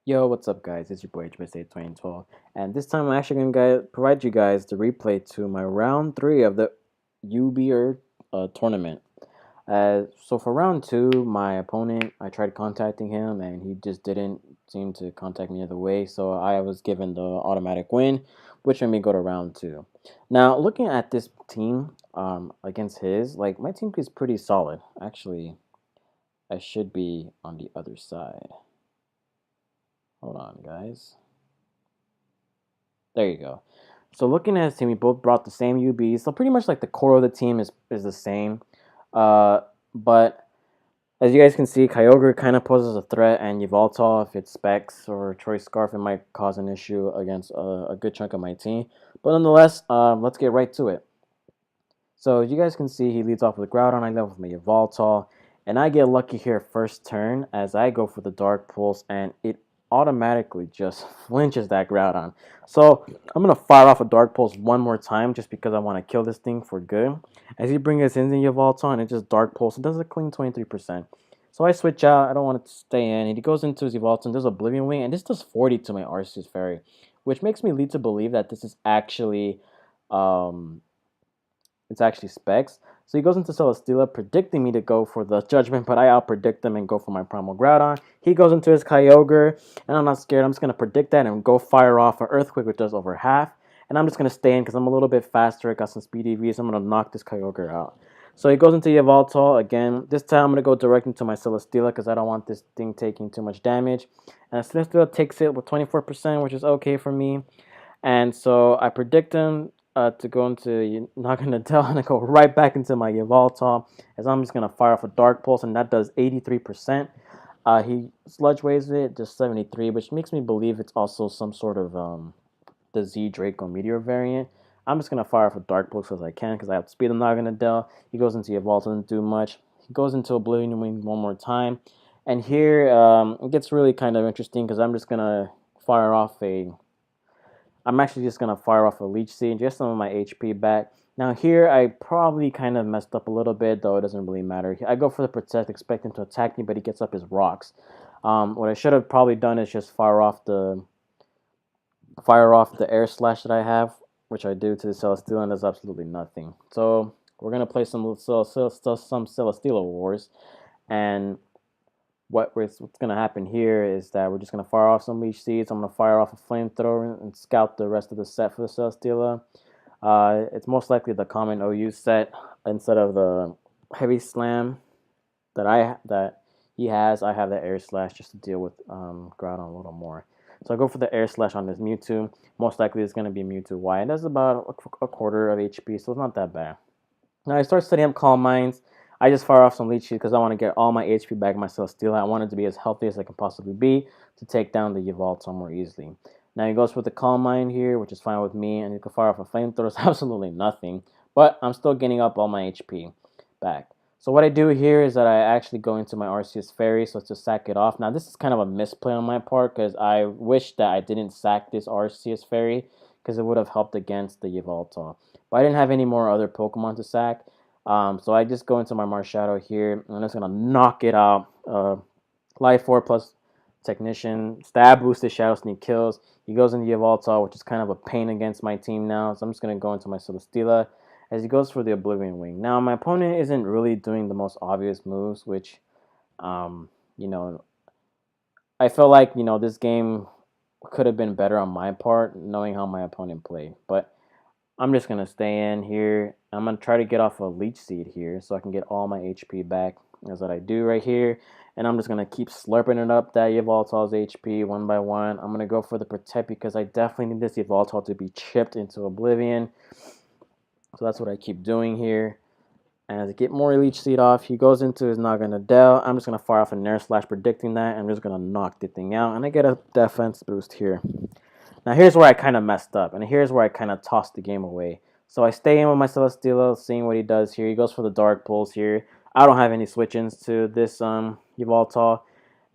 Yo, what's up, guys? It's your boy hmsa2012, and this time I'm actually gonna provide you guys the replay to my round three of the UB tournament. So for round two, my opponent, I tried contacting him, and he just didn't seem to contact me either way. So I was given the automatic win, which made me go to round two. Now, looking at this team, against his, like my team is pretty solid. Actually, I should be on the other side. Hold on, guys. There you go. So looking at his team, we both brought the same UBs. So pretty much like the core of the team is the same. But as you guys can see, Kyogre kind of poses a threat, and Yveltal, if it's Specs or Choice Scarf, it might cause an issue against a good chunk of my team. But nonetheless, let's get right to it. So as you guys can see, he leads off with Groudon. I level with my Yveltal, and I get lucky here first turn as I go for the Dark Pulse, and it automatically just flinches that Groudon. So I'm gonna fire off a Dark Pulse one more time just because I want to kill this thing for good. As he brings us into Yveltal, and it just Dark Pulse. It does a clean 23%. So I switch out. I don't want it to stay in. And he goes into his Yveltal and does Oblivion Wing, and this does 40 to my Arceus Fairy, which makes me lead to believe that this is actually um, it's actually Specs. So he goes into Celesteela, predicting me to go for the Judgment, but I out-predict him and go for my Primal Groudon. He goes into his Kyogre, and I'm not scared. I'm just going to predict that and go fire off an Earthquake, which does over half. And I'm just going to stay in because I'm a little bit faster. I got some speed EV, so I'm going to knock this Kyogre out. So he goes into Yveltal again. This time I'm going to go direct into my Celesteela because I don't want this thing taking too much damage. And Celesteela takes it with 24%, which is okay for me. And so I predict him to go into not gonna tell and I go right back into my Yveltal as I'm just gonna fire off a Dark Pulse, and that does 83%. He sludge waves it just 73, which makes me believe it's also some sort of the Z Draco Meteor variant. I'm just gonna fire off a Dark Pulse as I can because I have speed. I'm not gonna Dell. He goes into Yveltal, doesn't do much. He goes into Oblivion Wing one more time, and here it gets really kind of interesting because I'm just gonna fire off a I'm actually just going to fire off a Leech Seed, just some of my HP back. Now here, I probably kind of messed up a little bit, though it doesn't really matter. I go for the Protect, expect him to attack me, but he gets up his rocks. What I should have probably done is just fire off the Air Slash that I have, which I do to the Celesteela, and does absolutely nothing. So we're going to play some Celesteela Wars, and what's going to happen here is that we're just going to fire off some Leech Seeds. I'm going to fire off a Flamethrower and scout the rest of the set for the Celesteela. It's most likely the common OU set instead of the Heavy Slam that he has. I have the Air Slash just to deal with Groudon a little more. So I go for the Air Slash on this Mewtwo. Most likely it's going to be Mewtwo Y. It does about a quarter of HP, so it's not that bad. Now I start setting up Calm Minds. I just fire off some Leech Seed because I want to get all my HP back in my Celesteela. I want it to be as healthy as I can possibly be to take down the Yveltal more easily. Now he goes for the Calm Mind here, which is fine with me, and he can fire off a Flamethrower. It's absolutely nothing, but I'm still getting up all my HP back. So what I do here is that I actually go into my Arceus Fairy, so let's just sack it off. Now this is kind of a misplay on my part because I wish that I didn't sack this Arceus Fairy because it would have helped against the Yveltal. But I didn't have any more other Pokemon to sack. So I just go into my Marshadow here, and I'm just going to knock it out. Life 4 plus Technician, Stab boosted Shadow Sneak kills. He goes into Yveltal, which is kind of a pain against my team now. So I'm just going to go into my Celesteela as he goes for the Oblivion Wing. Now, my opponent isn't really doing the most obvious moves, which, you know, I feel like, this game could have been better on my part, knowing how my opponent played. But I'm just going to stay in here. I'm going to try to get off a Leech Seed here so I can get all my HP back. That's what I do right here. And I'm just going to keep slurping it up, that Yveltal's HP one by one. I'm going to go for the Protect because I definitely need this Yveltal to be chipped into Oblivion. So that's what I keep doing here. And as I get more Leech Seed off, he goes into his Naganadel. I'm just going to fire off a Nair Slash predicting that. I'm just going to knock the thing out. And I get a defense boost here. Now here's where I kind of messed up, and here's where I kind of tossed the game away. So I stay in with my Celesteela, seeing what he does here. He goes for the Dark Pulse here. I don't have any switch-ins to this Yveltal,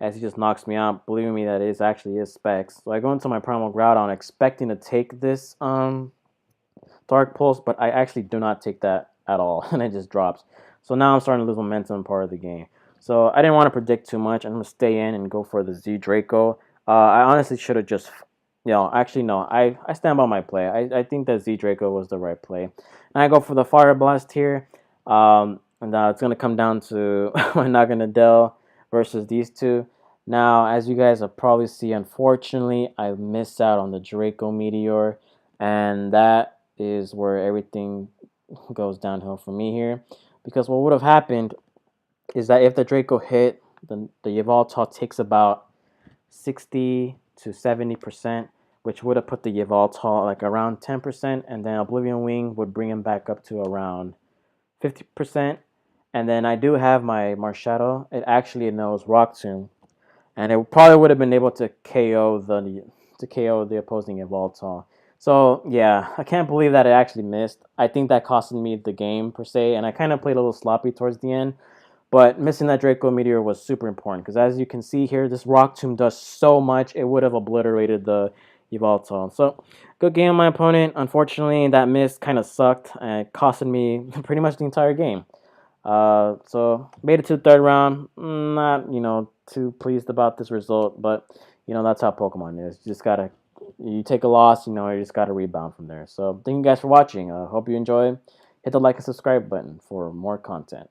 as he just knocks me out. Believe me, that is actually his specs. So I go into my Primal Groudon expecting to take this Dark Pulse, but I actually do not take that at all, and it just drops. So now I'm starting to lose momentum part of the game. So I didn't want to predict too much. I'm going to stay in and go for the Z Draco. I honestly should have just, actually no, I stand by my play. I think that Z Draco was the right play. And I go for the Fire Blast here. And it's gonna come down to my Naganadel versus these two. Now, as you guys have probably see, unfortunately, I missed out on the Draco Meteor, and that is where everything goes downhill for me here. Because what would have happened is that if the Draco hit, the Yveltal takes about 60 to 70%, which would have put the Yveltal like around 10%, and then Oblivion Wing would bring him back up to around 50%. And then I do have my Marshadow. It actually knows Rock Tomb, and it probably would have been able to KO the opposing Yveltal. So yeah, I can't believe that it actually missed. I think that costed me the game per se, and I kind of played a little sloppy towards the end. But missing that Draco Meteor was super important because, as you can see here, this Rock Tomb does so much. It would have obliterated the Yveltal. So, good game on my opponent. Unfortunately, that miss kind of sucked and it costed me pretty much the entire game. So made it to the third round. Not too pleased about this result, but that's how Pokemon is. You take a loss, you just gotta rebound from there. So thank you guys for watching. Hope you enjoy. Hit the like and subscribe button for more content.